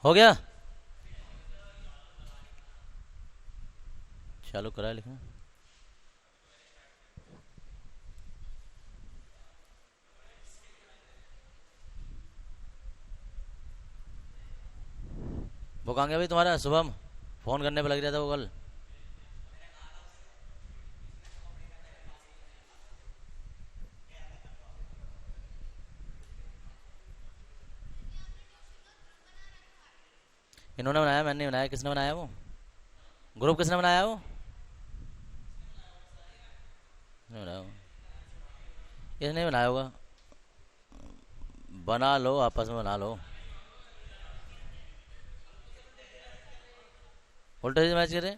हो गया? चालू करा है लिखना। वो कहाँ गया भाई तुम्हारा शुभम? फोन करने पे लग रहा था वो कल। इन्होंने बनाया, मैंने नहीं बनाया। किसने बनाया वो ग्रुप? किसने बनाया वो? नहीं बनाया वो। इसने नहीं बनाया होगा। बना लो, आपस में बना लो। उल्टे से मैच करे।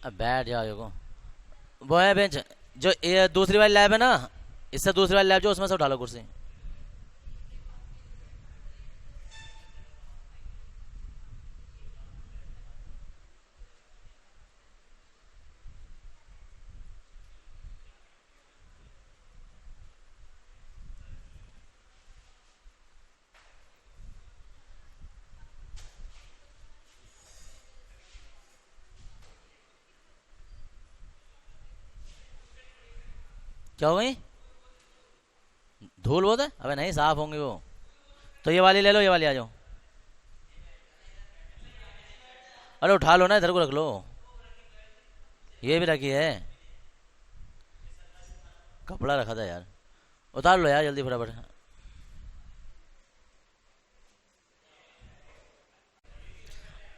अब बैठ जाओ को। वो है बेंच, जो ये दूसरी वाली लैब है ना, इससे दूसरी वाली लैब जो, उसमें से उठा लो कुर्सी। क्या हो गई? धूल बहुत है? अबे नहीं, साफ होंगे वो। तो ये वाली ले लो, ये वाली आ जाओ। अरे उठा लो ना, इधर को रख लो। ये भी रखी है। कपड़ा रखा था यार। उतार लो यार जल्दी फटाफट।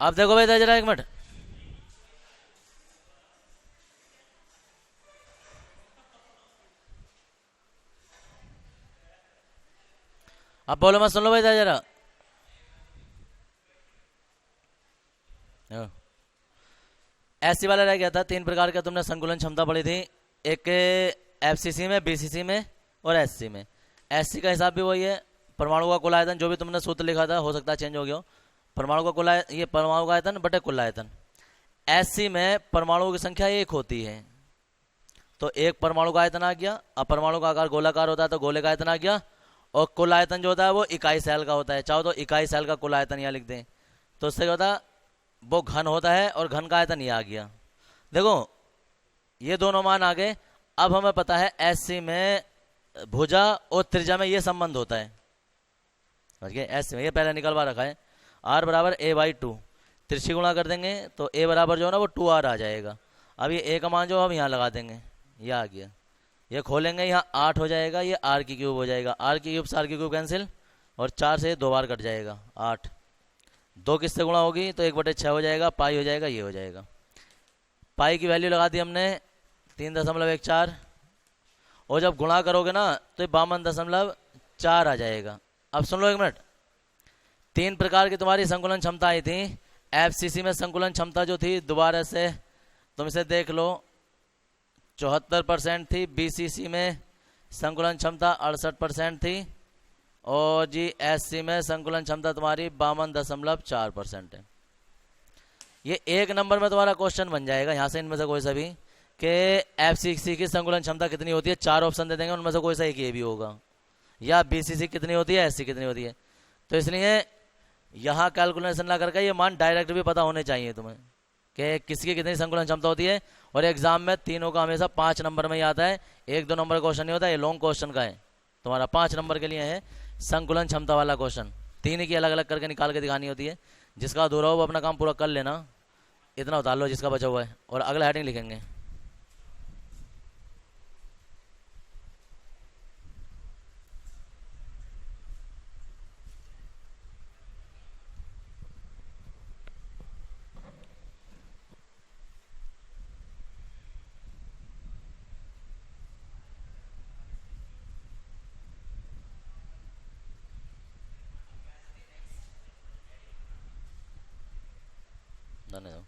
अब देखो भाई, इधर जरा एक मिनट। अब बोलो मत, सुन लो भाई इधर जरा। ऐसी वाला रह गया था, तीन प्रकार का तुमने संकुलन क्षमता पढ़ी थी। एक एफसीसी में, बीसीसी में और एससी में। एससी का हिसाब भी वही है। परमाणु का कुल आयतन, जो भी तुमने सूत्र लिखा था, हो सकता है चेंज हो गया हो। परमाणु का कुल ये परमाणु का आयतन बटे कुल आयतन। एससी में परमाणुओं की संख्या एक होती है, तो एक परमाणु का आयतन आ गया। अब परमाणु का आकार गोलाकार होता है तो गोले का आयतन आ गया। और कुल आयतन जो होता है वो इकाई सेल का होता है। चाहो तो इकाई सेल का कुल आयतन यहाँ लिख दें, तो उससे क्या होता है, वो घन होता है और घन का आयतन ये आ गया। देखो ये दोनों मान आ गए। अब हमें पता है एससी में भुजा और त्रिज्या में ये संबंध होता है। समझ गए? एससी में ये पहले निकलवा रखा है, आर बराबर ए बाई टू। त्रिशी गुणा कर देंगे तो ए बराबर जो है ना वो टू आर आ जाएगा। अब ये ए का मान जो हम यहाँ लगा देंगे, ये आ गया। ये खोलेंगे, यहाँ 8 हो जाएगा, ये आर की क्यूब हो जाएगा। आर की क्यूब से आर की क्यूब कैंसिल, और 4 से 2 बार कट जाएगा। 8 दो किससे गुणा होगी तो 1/6 हो जाएगा, पाई हो जाएगा, ये हो जाएगा। पाई की वैल्यू लगा दी हमने 3.14, और जब गुणा करोगे ना तो ये 52.4 आ जाएगा। अब सुन लो एक मिनट। तीन प्रकार की तुम्हारी संकुलन क्षमता आई थी। एफसीसी में संकुलन क्षमता जो थी, दोबारा से तुम इसे देख लो, 74% थी। बीसीसी में संकुलन क्षमता 68% थी। और जी एससी में संकुलन क्षमता तुम्हारी 52.4% है। ये एक नंबर में तुम्हारा क्वेश्चन बन जाएगा यहाँ से, इनमें से कोई सा भी, कि एफसीसी की संकुलन क्षमता कितनी होती है। 4 ऑप्शन दे देंगे, उनमें से कोई सा एक ये भी होगा, या बीसीसी कितनी होती है, एससी कितनी होती है। तो इसलिए यहाँ कैलकुलेशन ना करके ये मान डायरेक्ट भी पता होने चाहिए तुम्हें कि किसकी कितनी संकुलन क्षमता होती है। और एग्जाम में तीनों का हमेशा 5 नंबर में ही आता है, 1-2 नंबर क्वेश्चन नहीं होता। ये लॉन्ग क्वेश्चन का है, तुम्हारा 5 नंबर के लिए है संकुलन क्षमता वाला क्वेश्चन। तीन की अलग अलग करके निकाल के दिखानी होती है। जिसका अधूरा हो वो अपना काम पूरा कर लेना, इतना उतार लो जिसका बचा हुआ है, और अगला हेडिंग लिखेंगे। धन्यवाद।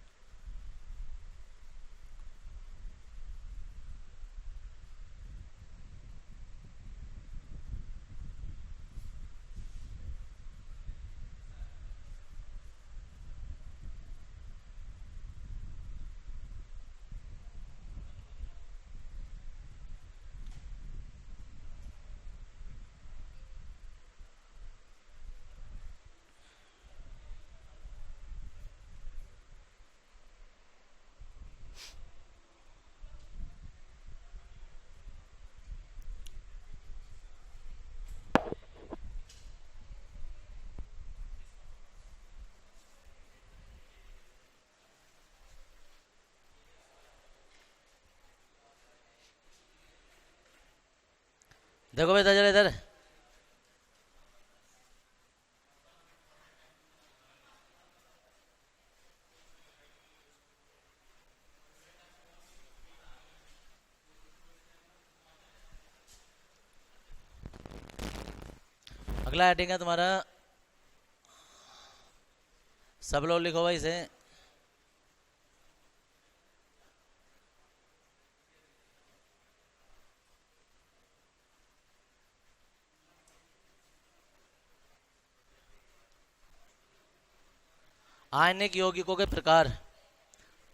देखो भाई इधर इधर। अगला हेडिंग है तुम्हारा, सब लोग लिखो भाई इसे। आयनिक यौगिकों के प्रकार।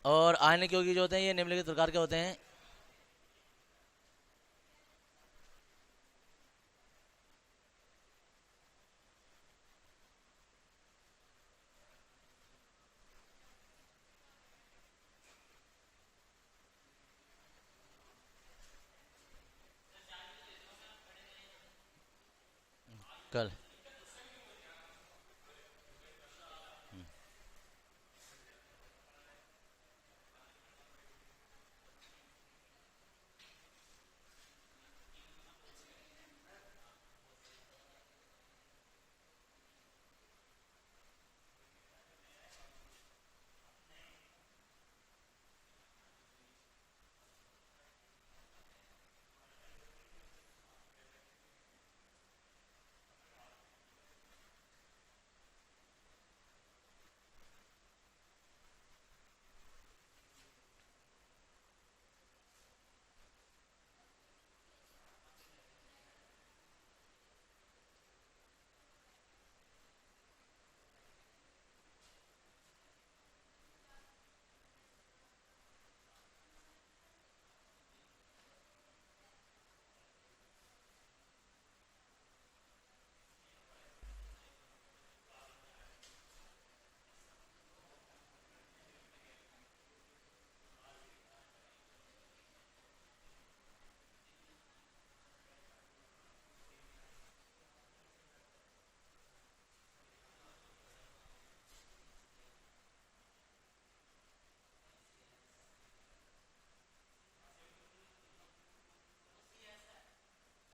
और आयनिक यौगिक जो होते हैं ये निम्नलिखित प्रकार के होते हैं। कल।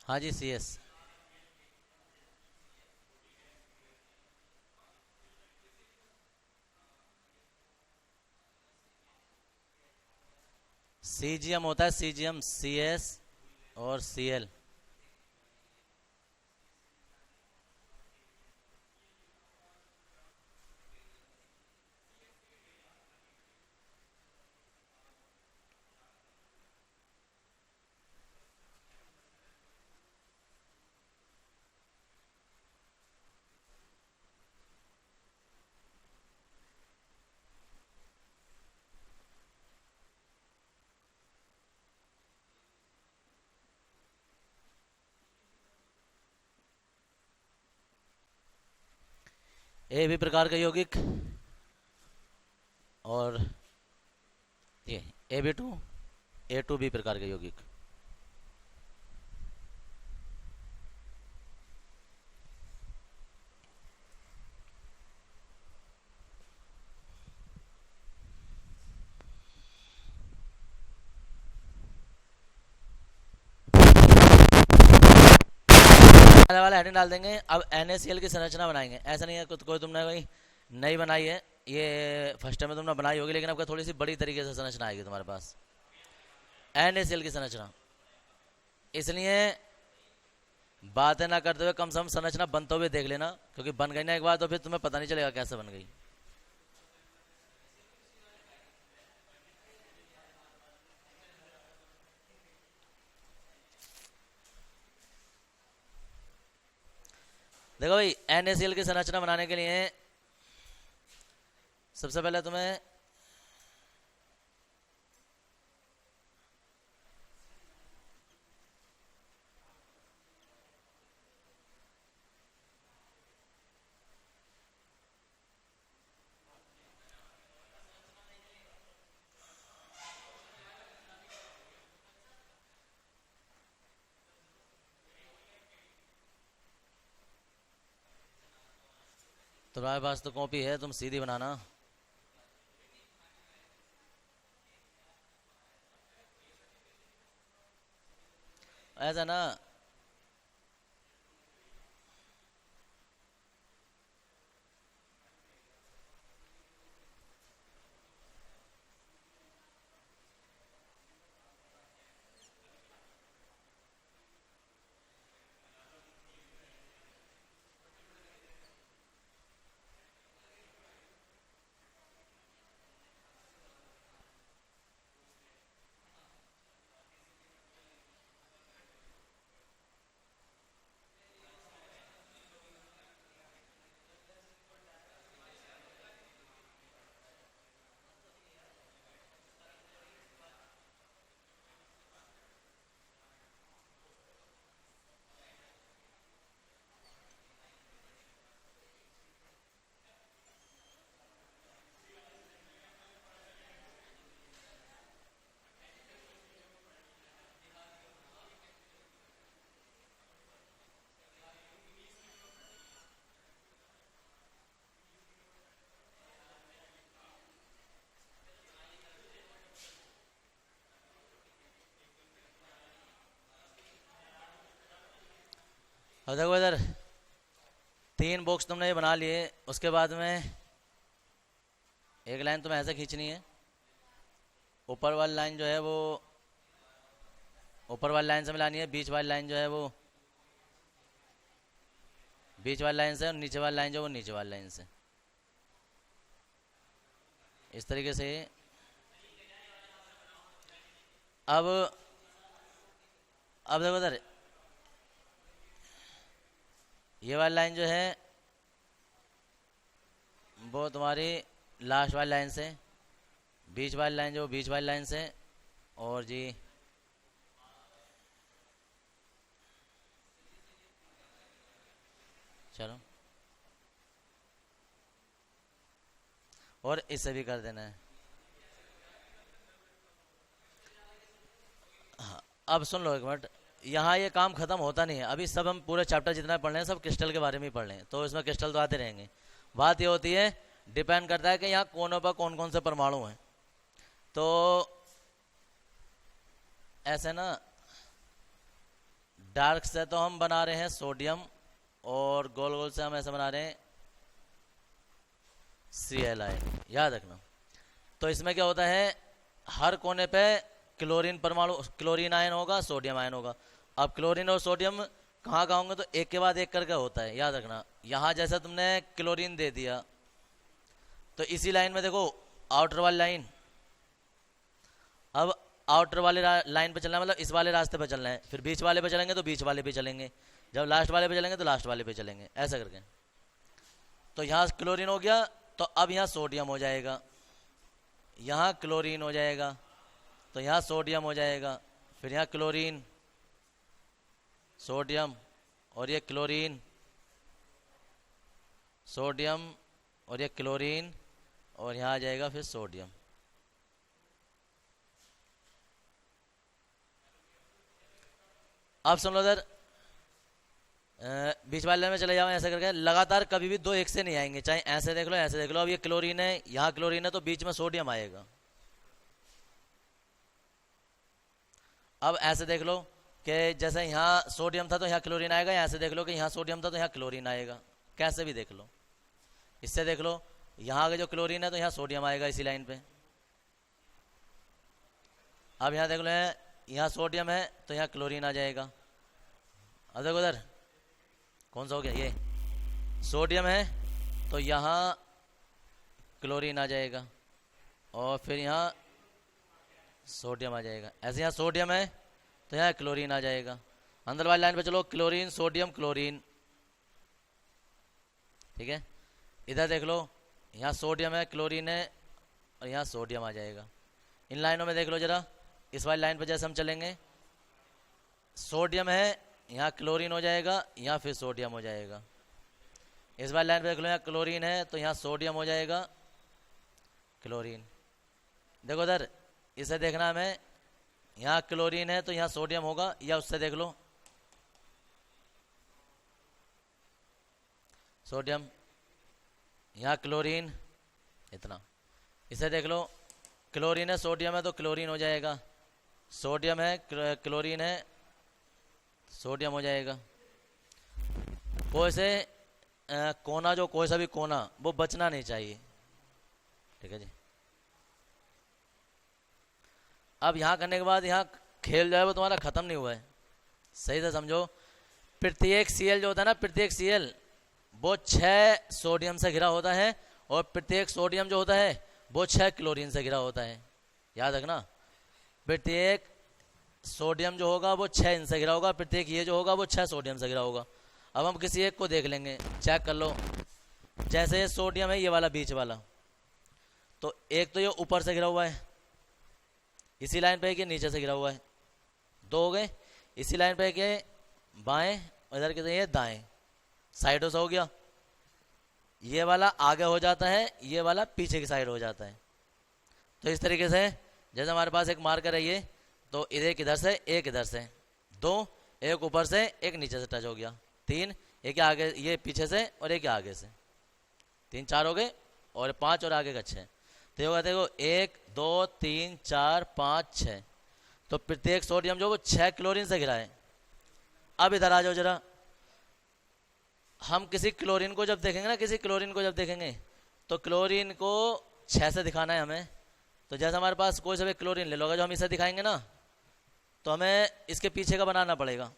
हाँ जी, सी एस। सीजीएम होता है, सीजीएम, सी एस और सी एल। ए भी प्रकार का यौगिक, और ये A B two, A two B प्रकार का यौगिक। वाला हेडिंग डाल देंगे। अब NaCl की संरचना बनाएंगे। ऐसा नहीं है कोई तुमने कोई नई बनाई है, ये फर्स्ट टाइम में तुमने बनाई होगी, लेकिन आपका थोड़ी सी बड़ी तरीके से संरचना आएगी तुम्हारे पास NaCl की संरचना। इसलिए बातें ना करते हुए कम से कम संरचना बनते हुए देख लेना, क्योंकि बन गई ना एक बार तो फिर तुम्हें पता नहीं चलेगा कैसे बन गई। देखो भाई, NaCl की संरचना बनाने के लिए सबसे पहले तुम्हें तुम्हारे पास तो कॉपी है, तुम सीधी बनाना। ऐसा ना, अब देखो इधर 3 बॉक्स तुमने ये बना लिए, उसके बाद में एक लाइन तुम्हें ऐसे खींचनी है। ऊपर वाली लाइन जो है वो ऊपर वाली लाइन से मिलानी है, बीच वाली लाइन जो है वो बीच वाली लाइन से, और नीचे वाली लाइन जो है वो नीचे वाली लाइन से, इस तरीके से। अब देखो इधर ये वाली लाइन जो है वो तुम्हारी लास्ट वाली लाइन से, बीच वाली लाइन जो बीच वाली लाइन से, और जी चलो, और इससे भी कर देना है। हाँ, अब सुन लो एक मिनट, यहाँ ये काम खत्म होता नहीं है। अभी सब हम पूरे चैप्टर जितना पढ़ रहे हैं सब क्रिस्टल के बारे में ही पढ़ रहे हैं, तो इसमें क्रिस्टल तो आते रहेंगे। बात ये होती है, डिपेंड करता है कि यहाँ कोनों पर कौन कौन से परमाणु हैं। तो ऐसे ना, डार्क से तो हम बना रहे हैं सोडियम, और गोल गोल से हम ऐसे बना रहे हैं Cli, याद रखना। तो इसमें क्या होता है, हर कोने पे क्लोरीन परमाणु, क्लोरीन आयन होगा, सोडियम आयन होगा। अब क्लोरीन और सोडियम कहाँ कहाँ होंगे, तो एक के बाद एक करके होता है, याद रखना। यहाँ जैसा तुमने क्लोरीन दे दिया, तो इसी लाइन में देखो आउटर वाली लाइन, अब आउटर वाले लाइन पे चलना है, मतलब इस वाले रास्ते पे चलना है। फिर बीच वाले पे चलेंगे तो बीच वाले पे चलेंगे, जब लास्ट वाले पे चलेंगे तो लास्ट वाले पे चलेंगे, ऐसा करके। तो यहाँ क्लोरीन हो गया, तो अब यहाँ सोडियम हो जाएगा, यहाँ क्लोरीन हो जाएगा, तो यहाँ सोडियम हो जाएगा, फिर यहाँ क्लोरीन, सोडियम, और ये क्लोरीन, सोडियम, और ये क्लोरीन, और यहाँ आ जाएगा फिर सोडियम। अब सुन लो इधर, बीच वाले में चले जाओ ऐसे करके। लगातार कभी भी दो एक से नहीं आएंगे, चाहे ऐसे देख लो ऐसे देख लो। अब ये क्लोरीन है, यहाँ क्लोरीन है, तो बीच में सोडियम आएगा। अब ऐसे देख लो कि जैसे यहाँ सोडियम था तो यहाँ क्लोरीन आएगा, यहाँ से देख लो कि यहाँ सोडियम था तो यहाँ क्लोरीन आएगा, कैसे भी देख लो। इससे देख लो, यहाँ आगे जो क्लोरीन है तो यहाँ सोडियम आएगा इसी लाइन पे। अब यहाँ देख लो, यहाँ सोडियम है तो यहाँ क्लोरीन आ जाएगा। अब देखो उधर कौन सा हो गया, ये सोडियम है तो यहाँ क्लोरीन आ जाएगा, और फिर यहाँ सोडियम आ जाएगा। ऐसे यहाँ सोडियम है तो यहाँ क्लोरीन आ जाएगा। अंदर वाली लाइन पे चलो, क्लोरीन, सोडियम, क्लोरीन, ठीक है। इधर देख लो, यहाँ सोडियम है, क्लोरीन है, और यहाँ सोडियम आ जाएगा। इन लाइनों में देख लो जरा, इस वाली लाइन पे जैसे हम चलेंगे, सोडियम है, यहाँ क्लोरीन हो जाएगा, यहाँ फिर सोडियम हो जाएगा। इस वाली लाइन पे देख लो, यहाँ क्लोरीन है तो यहाँ सोडियम हो जाएगा, क्लोरीन। देखो इधर, इसे देखना हमें, यहाँ क्लोरीन है तो यहाँ सोडियम होगा, या उससे देख लो सोडियम, यहाँ क्लोरीन, इतना। इसे देख लो, क्लोरीन है, सोडियम है तो क्लोरीन हो जाएगा, सोडियम है, क्लोरीन है, सोडियम हो जाएगा। कोई से कोना, जो कोई सा भी कोना वो बचना नहीं चाहिए, ठीक है जी। अब यहाँ करने के बाद यहाँ खेल जो है वो तुम्हारा खत्म नहीं हुआ है, सही से समझो। प्रत्येक Cl जो होता है ना, प्रत्येक Cl वो 6 सोडियम से घिरा होता है, और प्रत्येक सोडियम जो होता है वो 6 क्लोरीन से घिरा होता है, याद रखना। प्रत्येक सोडियम जो होगा वो 6 इनसे घिरा होगा, प्रत्येक ये जो होगा वो 6 सोडियम से घिरा होगा। अब हम किसी एक को देख लेंगे, चेक कर लो। जैसे सोडियम है, ये वाला बीच वाला, तो एक तो ये ऊपर से घिरा हुआ है, इसी लाइन पे एक नीचे से घिरा हुआ है, 2 हो गए। इसी लाइन पे एक बाएं, इधर के ये दाएं, साइडों से हो गया। ये वाला आगे हो जाता है, ये वाला पीछे की साइड हो जाता है। तो इस तरीके से जैसे हमारे पास एक मार्कर है ये, तो एक इधर से एक इधर से, 2, एक ऊपर से एक नीचे से टच हो गया, 3, एक आगे, ये पीछे से, और एक आगे से, 3 4 हो गए, और 5 और आगे का 6। तो होगा देखो 1 2 3 4 5 6, तो प्रत्येक सोडियम जो वो 6 क्लोरीन से घिरा है। अब इधर आ जाओ जरा, हम किसी क्लोरीन को जब देखेंगे ना, किसी क्लोरीन को जब देखेंगे तो क्लोरीन को 6 से दिखाना है हमें। तो जैसे हमारे पास कोई सा भी क्लोरीन ले लो, अगर जो हम इसे दिखाएंगे ना तो हमें इसके पीछे का बनाना पड़ेगा,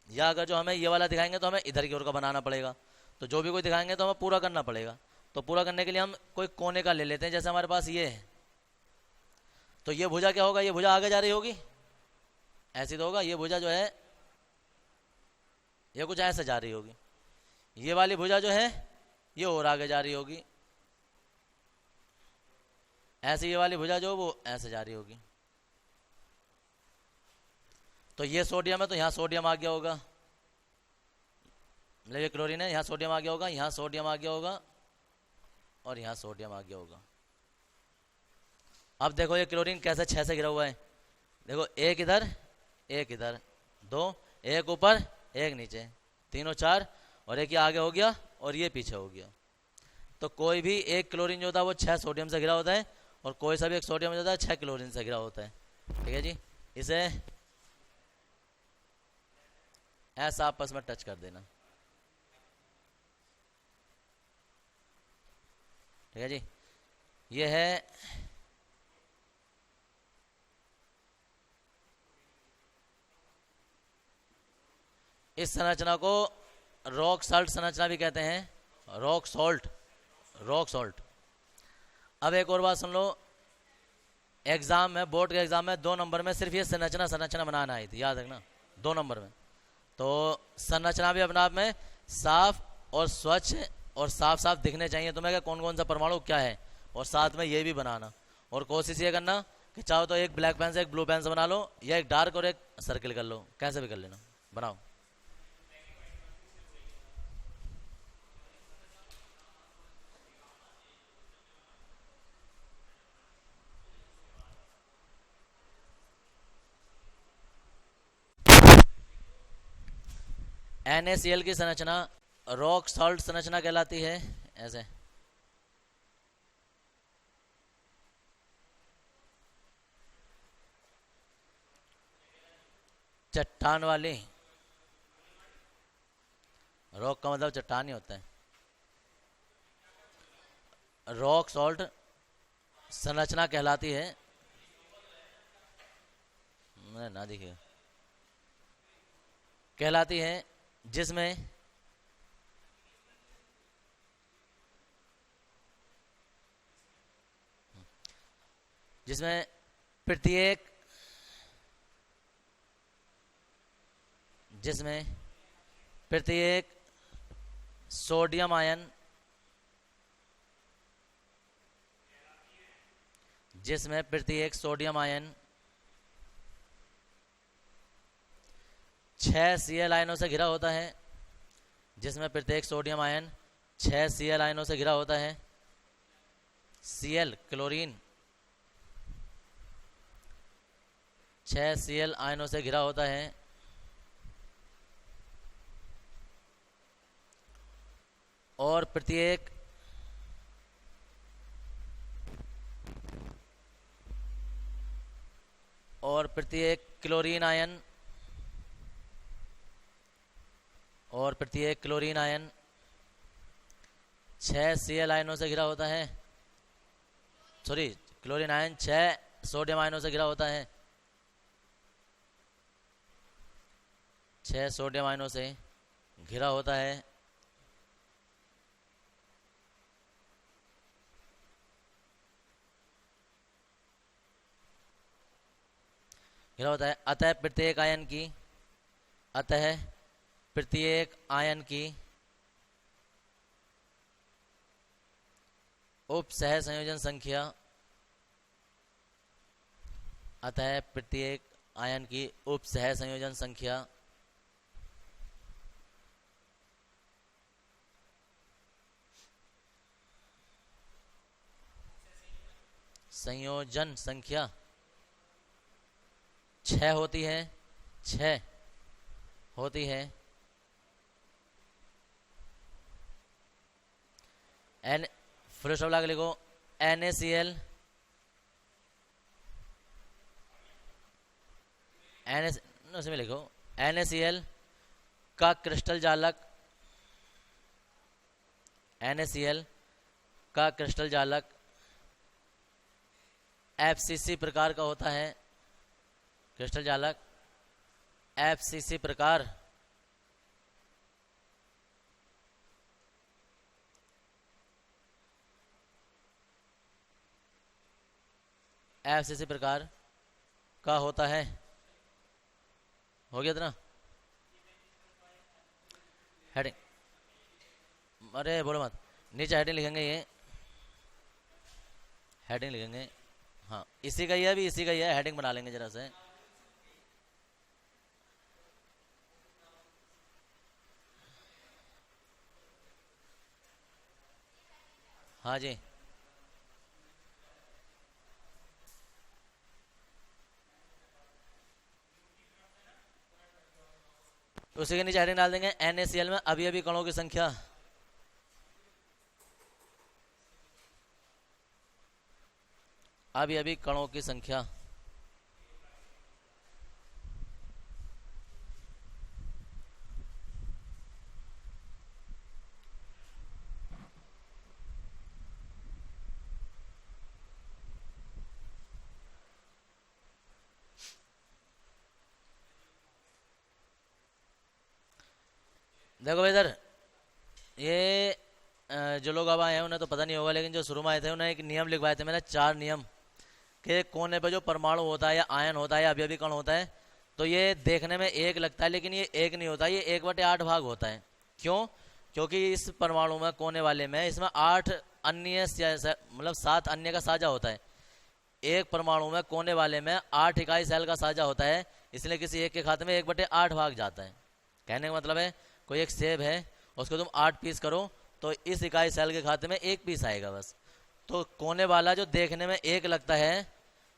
या अगर जो हमें ये वाला दिखाएंगे तो हमें इधर की ओर का बनाना पड़ेगा। तो जो भी कोई दिखाएंगे तो हमें पूरा करना पड़ेगा। तो पूरा करने के लिए हम कोई कोने का ले लेते हैं, जैसे हमारे पास ये है। तो ये भुजा क्या होगा, ये भुजा आगे जा रही होगी, ऐसी तो होगा। ये भुजा जो है ये कुछ ऐसे जा रही होगी। ये वाली भुजा जो है ये और आगे जा रही होगी, ऐसे। ये वाली भुजा जो वो ऐसे जा रही होगी। तो ये सोडियम है तो यहाँ सोडियम आ गया होगा, मतलब ये क्लोरीन है, यहाँ सोडियम आ गया होगा, यहाँ सोडियम आ गया होगा, और यहाँ सोडियम आ गया होगा। अब देखो ये क्लोरीन कैसे 6 से घिरा हुआ है। देखो एक इधर, एक इधर, 2, एक ऊपर एक नीचे, 3 और 4, और एक ये आगे हो गया और ये पीछे हो गया। तो कोई भी एक क्लोरीन जो होता है वो 6 सोडियम से घिरा होता है, और कोई सा भी एक सोडियम जो होता है 6 क्लोरीन से घिरा होता है। ठीक है जी, इसे ऐसा आपस में टच कर देना। ठीक है जी, ये है इस संरचना को रॉक साल्ट संरचना भी कहते हैं, रॉक सॉल्ट, रॉक सॉल्ट। अब एक और बात सुन लो, एग्जाम में, बोर्ड के एग्जाम में 2 नंबर में सिर्फ ये संरचना संरचना बनाना आई थी, याद रखना 2 नंबर में। तो संरचना भी अपने आप में साफ और स्वच्छ और साफ साफ दिखने चाहिए तुम्हें कि कौन कौन सा परमाणु क्या है, और साथ में ये भी बनाना। और कोशिश ये करना कि चाहो तो एक ब्लैक पेन से एक ब्लू पेन से बना लो, या एक डार्क और एक सर्किल कर लो, कैसे भी कर लेना, बनाओ। NaCl की संरचना रॉक सॉल्ट संरचना कहलाती है, ऐसे। चट्टान वाली, रॉक का मतलब चट्टान ही होता है। रॉक सॉल्ट संरचना कहलाती है, ना देखिए, कहलाती है जिसमें जिसमें प्रत्येक जिसमें प्रत्येक सोडियम आयन, जिसमें प्रत्येक सोडियम आयन 6 Cl आयनों से घिरा होता है, जिसमें प्रत्येक सोडियम आयन 6 Cl आयनों से घिरा होता है। Cl क्लोरीन 6 Cl आयनों से घिरा होता है, और प्रत्येक क्लोरीन आयन, और प्रत्येक क्लोरीन आयन 6 Cl आयनों से घिरा होता है। सॉरी, क्लोरीन आयन 6 सोडियम आयनों से घिरा होता है, 6 सोडियम आयनों से घिरा होता है। घिरा होता है। अतः प्रत्येक आयन की उप सह संयोजन संख्या, अतः प्रत्येक आयन की उप सह संयोजन संख्या संयोजन संख्या 6 होती है, 6 होती है। एन फुल स्टॉप लगा लिखो, NaCl उसमें लिखो NaCl का क्रिस्टल जालक NaCl का क्रिस्टल जालक FCC प्रकार का होता है। क्रिस्टल जालक FCC प्रकार FCC प्रकार का होता है। हो गया इतना हेडिंग, अरे बोलो मत, नीचे हेडिंग लिखेंगे, ये हेडिंग लिखेंगे। हाँ इसी का ही है, अभी इसी का ही है, हेडिंग बना लेंगे जरा से। हाँ जी, उसी के नीचे हेडिंग डाल देंगे NaCl में अभी अभी कणों की संख्या। अभी अभी कणों की संख्या। देखो भाई इधर ये जो लोग अब आए हैं उन्हें तो पता नहीं होगा, लेकिन जो शुरू में आए थे उन्हें एक नियम लिखवाए थे मैंने, 4 नियम के कोने पे जो परमाणु होता है या आयन होता है या अभी अभी कण होता है, तो ये देखने में एक लगता है लेकिन ये एक नहीं होता, ये 1/8 भाग होता है। क्यों? क्योंकि इस परमाणु में कोने वाले में इसमें 8 अन्य मतलब 7 अन्य का साझा होता है। एक परमाणु में कोने वाले में 8 इकाई सेल का साझा होता है, इसलिए किसी एक के खाते में 1/8 भाग जाता है। कहने का मतलब है कोई एक सेब है, उसको तुम 8 पीस करो तो इस इकाई सेल के खाते में 1 पीस आएगा बस। तो कोने वाला जो देखने में एक लगता है,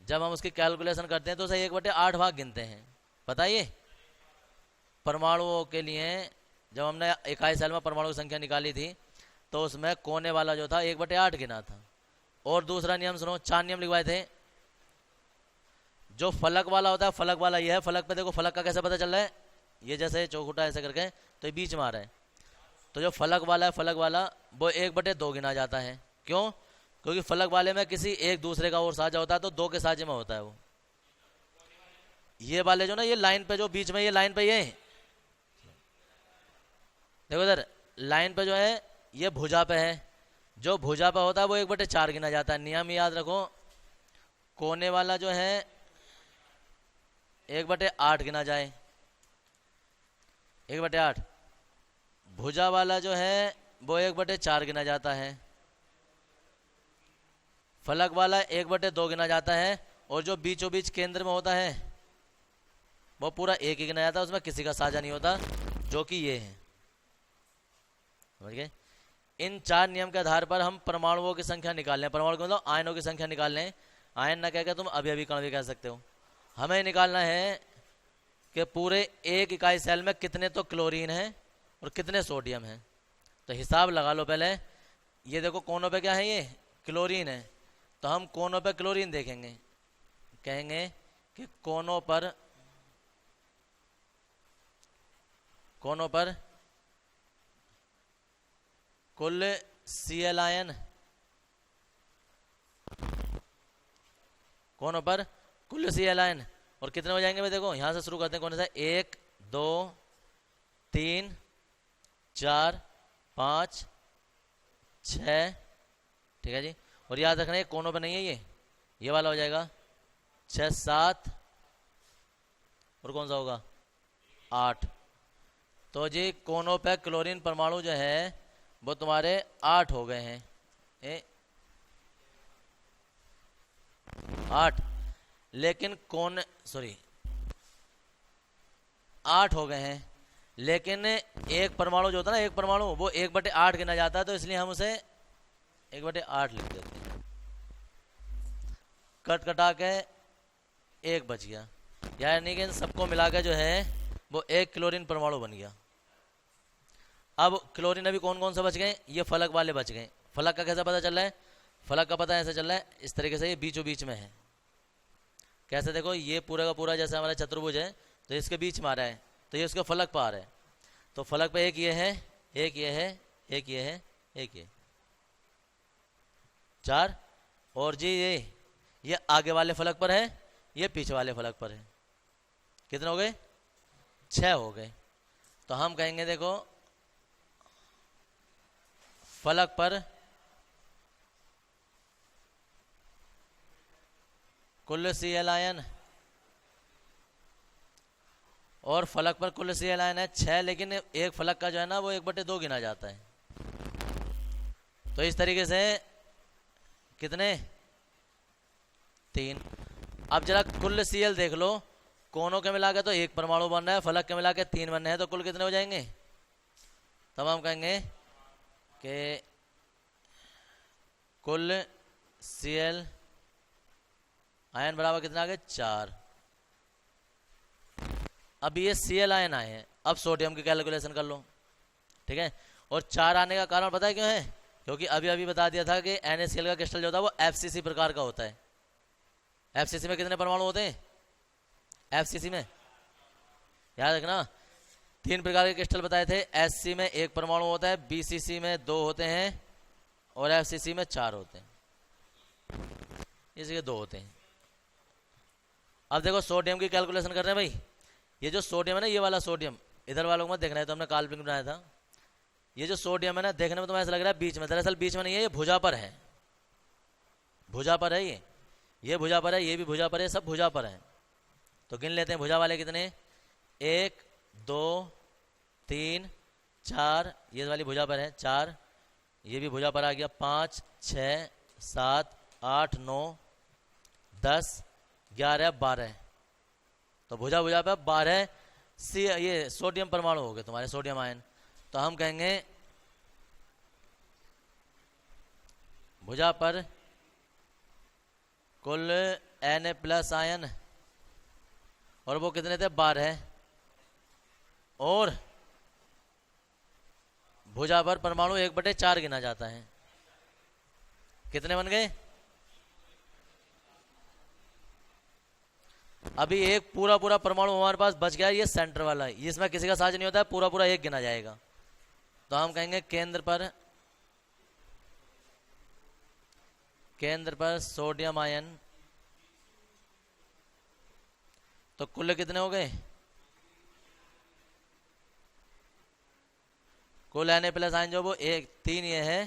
जब हम उसकी कैलकुलेशन करते हैं तो उसे 1/8 भाग गिनते हैं। बताइए परमाणुओं के लिए जब हमने इकाई सेल में परमाणु की संख्या निकाली थी तो उसमें कोने वाला जो था 1/8 गिना था। और दूसरा नियम सुनो, 4 नियम लिखवाए थे। जो फलक वाला होता है, फलक वाला ये है, फलक पे देखो फलक का कैसे पता चल रहा है, ये जैसे चौखुटा ऐसे करके तो ये बीच में आ रहा है, तो जो फलक वाला है फलक वाला वो 1/2 गिना जाता है। क्यों? क्योंकि फलक वाले में किसी एक दूसरे का और साझा होता है तो 2 के साझे में होता है वो। ये वाले जो ना ये लाइन पे जो बीच में ये लाइन पे ये देखो इधर लाइन पे जो है ये भुजा पे है, जो भुजा पे होता है वो 1/4 गिना जाता है। नियम याद रखो, कोने वाला जो है 1/8 गिना जाए, 1/8। भुजा वाला जो है वो 1/4 गिना जाता है, फलक वाला 1/2 गिना जाता है, और जो बीचों बीच केंद्र में होता है वो पूरा 1 ही गिना जाता है, उसमें किसी का साझा नहीं होता, जो कि ये है। समझ गए? इन 4 नियम के आधार पर हम परमाणुओं की संख्या निकाल लें, परमाणु को मतलब आयनों की संख्या निकाल लें। आयन ना कह के तुम अभी अभी कण भी कह सकते हो। हमें निकालना है कि पूरे एक इकाई सेल में कितने तो क्लोरीन है और कितने सोडियम है। तो हिसाब लगा लो पहले। ये देखो कोनों पे क्या है, ये क्लोरीन है, तो हम कोनों पे क्लोरीन देखेंगे, कहेंगे कि कोनों पर कुल Cl आयन, कोनों पर कुल Cl आयन, और कितने हो जाएंगे भाई देखो यहां से शुरू करते हैं। कोने से 1 2 3 4 5 6, ठीक है जी। और याद रखना ये कोनों पे नहीं है, ये वाला हो जाएगा 6 7, और कौन सा होगा 8। तो जी कोनों पे क्लोरीन परमाणु जो है वो तुम्हारे 8 हो गए हैं, 8। लेकिन 8 हो गए हैं, लेकिन एक परमाणु जो होता है ना, एक परमाणु वो 1/8 गिना जाता है, तो इसलिए हम उसे 1/8 लिख देते हैं। कट कटा के 1 बच गया, यानी कि इन सबको मिला के जो है वो 1 क्लोरीन परमाणु बन गया। अब क्लोरीन अभी कौन कौन से बच गए? ये फलक वाले बच गए। फलक का कैसे पता चल रहा है? फलक का पता ऐसे चल रहा है, इस तरीके से ये बीचों बीच में है। कैसे? देखो ये पूरा का पूरा जैसे हमारा चतुर्भुज है, तो इसके बीच में आ रहा है, तो ये उसके फलक पर आ रहा है। तो फलक पे एक ये है, एक ये है, एक ये है, एक ये 4 और जी ये आगे वाले फलक पर है, ये पीछे वाले फलक पर है। कितने हो गए? 6 हो गए। तो हम कहेंगे देखो फलक पर कुल Cl आयन और फलक पर कुल Cl आयन है 6, लेकिन एक फलक का जो है ना वो 1/2 गिना जाता है। तो इस तरीके से कितने? 3। अब जरा कुल Cl देख लो, कोनों के मिला के तो 1 परमाणु बन रहा है, फलक के मिला के 3 बन रहे हैं, तो कुल कितने हो जाएंगे? तब हम कहेंगे कि कुल Cl आयन बराबर कितना आ गया? 4। अब ये Cl आयन आए हैं, अब सोडियम की कैलकुलेशन कर लो, ठीक है। और 4 आने का कारण पता है क्यों है? क्योंकि अभी अभी बता दिया था कि NaCl का क्रिस्टल जो होता है वो FCC प्रकार का होता है। FCC में कितने परमाणु होते हैं? FCC में याद रखना 3 प्रकार के क्रिस्टल बताए थे। SC में 1 परमाणु होता है, BCC में 2 होते हैं और FCC में 4 होते हैं, इसलिए 2 होते हैं। अब देखो सोडियम की कैलकुलेशन कर रहे हैं भाई। ये जो सोडियम है ना, ये वाला सोडियम, इधर वालों को मत देखना है, तो हमने काल्पनिक बनाया था। ये जो सोडियम है ना, देखने में तुम्हें ऐसा लग रहा है बीच में, दरअसल बीच में नहीं है, ये भुजा पर है। भुजा पर है ये भुजा पर है, ये भी भुजा पर है, सब भुजा पर है। तो गिन लेते हैं भुजा वाले कितने? 1 2 3 4, ये वाली भुजा पर है 4, ये भी भुजा पर आ गया 5 6 7 8 9 10 11 12। तो भुजा भुजा पे 12 ये सोडियम परमाणु हो गए तुम्हारे, सोडियम आयन। तो हम कहेंगे भुजा पर कुल Na+ आयन, और वो कितने थे? 12। और भुजा पर परमाणु 1/4 गिना जाता है। कितने बन गए? अभी एक पूरा पूरा परमाणु हमारे पास बच गया, ये सेंटर वाला है, इसमें किसी का साझ नहीं होता है, पूरा पूरा 1 गिना जाएगा। तो हम कहेंगे केंद्र पर सोडियम आयन। तो कुल कितने हो गए? कुल Na+ आयन जो वो 1 3 ये है।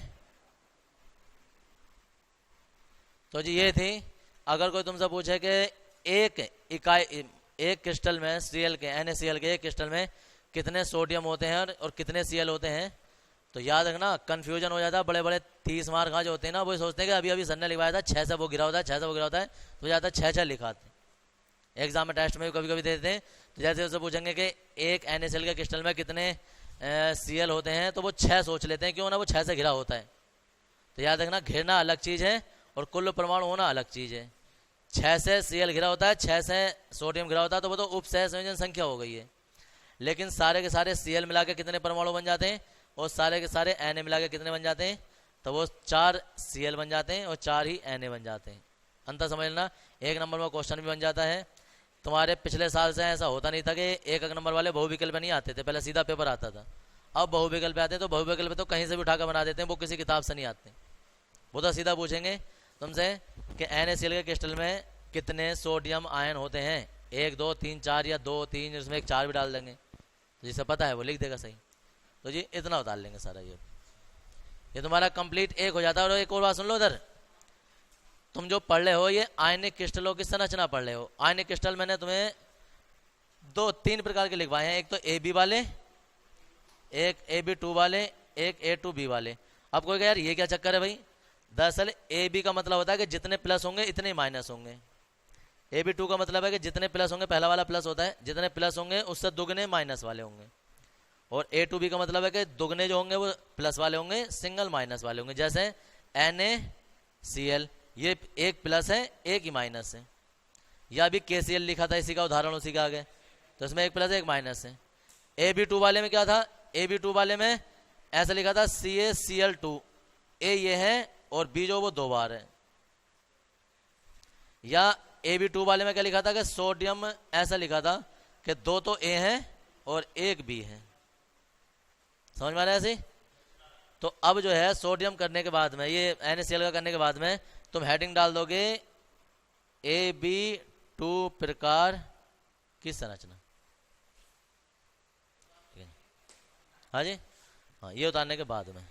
तो जी ये थी। अगर कोई तुमसे पूछे कि एक क्रिस्टल में Cl के NaCl के एक क्रिस्टल में कितने सोडियम होते हैं और कितने Cl होते हैं, तो याद रखना कंफ्यूजन हो जाता है। बड़े बड़े 30 मार्क जो होते हैं ना, वो सोचते हैं कि अभी अभी सर ने लिखवाया था 6 से वो गिरा होता है, 6 से वो गिरा होता है, तो जाता है 6 लिखाते हैं। एग्जाम में टेस्ट में भी कभी कभी देते हैं, तो जैसे उससे पूछेंगे कि एक NaCl के क्रिस्टल में कितने Cl होते हैं, तो वो 6 सोच लेते हैं, क्यों ना वो 6 से घिरा होता है। तो याद रखना घिरना अलग चीज़ है और कुल परमाणु होना अलग चीज़ है। 6 से Cl घिरा होता है, 6 से सोडियम घिरा होता है, तो वो तो उपसह संयोजन संख्या हो गई है। लेकिन सारे के सारे Cl मिला के कितने परमाणु बन जाते हैं और सारे के सारे Na मिला के कितने बन जाते हैं? तो वो 4 Cl बन जाते हैं और 4 ही Na बन जाते हैं। अंतर समझ लेना। 1 नंबर में क्वेश्चन भी बन जाता है। तुम्हारे पिछले साल से ऐसा होता नहीं था कि 1 नंबर वाले बहुविकल्प नहीं आते थे, पहले सीधा पेपर आता था। अब बहुविकल्प आते हैं, तो बहुविकल्प तो कहीं से भी उठाकर बना देते हैं, वो किसी किताब से नहीं आते। वो तो सीधा पूछेंगे तुमसे कि NaCl के क्रिस्टल में कितने सोडियम आयन होते हैं, 1 2 3 4 या 2 3, इसमें एक 4 भी डाल देंगे, तो जिसे पता है वो लिख देगा सही। तो जी इतना उतार लेंगे सारा। ये तुम्हारा कंप्लीट 1 हो जाता है। और एक और बात सुन लो, इधर तुम जो पढ़ रहे हो ये आयनिक क्रिस्टलों की संरचना पढ़ रहे हो। आयनिक क्रिस्टल मैंने तुम्हें 2-3 प्रकार के लिखवाए हैं, एक तो AB वाले, एक AB2 वाले, एक A2B वाले। अब कोई कहे यार ये क्या चक्कर है भाई? दरअसल AB का मतलब होता है कि जितने प्लस होंगे इतने माइनस होंगे। AB2 का मतलब है कि जितने प्लस होंगे, पहला वाला प्लस होता है, जितने प्लस होंगे उससे दुगने माइनस वाले होंगे। और A2B का मतलब है कि दुगने जो होंगे वो प्लस वाले होंगे, सिंगल माइनस वाले होंगे। जैसे NaCl, ये एक प्लस है एक ही माइनस है। या अभी KCl लिखा था, इसी का उदाहरण उसी का आगे, तो इसमें एक प्लस है एक माइनस है। AB2 वाले में क्या था? AB2 वाले में ऐसा लिखा था CaCl2, A ये है और B जो वो 2 बार है। या AB2 वाले में क्या लिखा था कि सोडियम, ऐसा लिखा था कि 2 तो A है और 1 B है। समझ में आ रहा है ऐसे? तो अब जो है सोडियम करने के बाद में, ये NaCl का करने के बाद में तुम हेडिंग डाल दोगे AB2 प्रकार की संरचना। ठीक है, हाँ जी, हाँ, ये उतारने के बाद में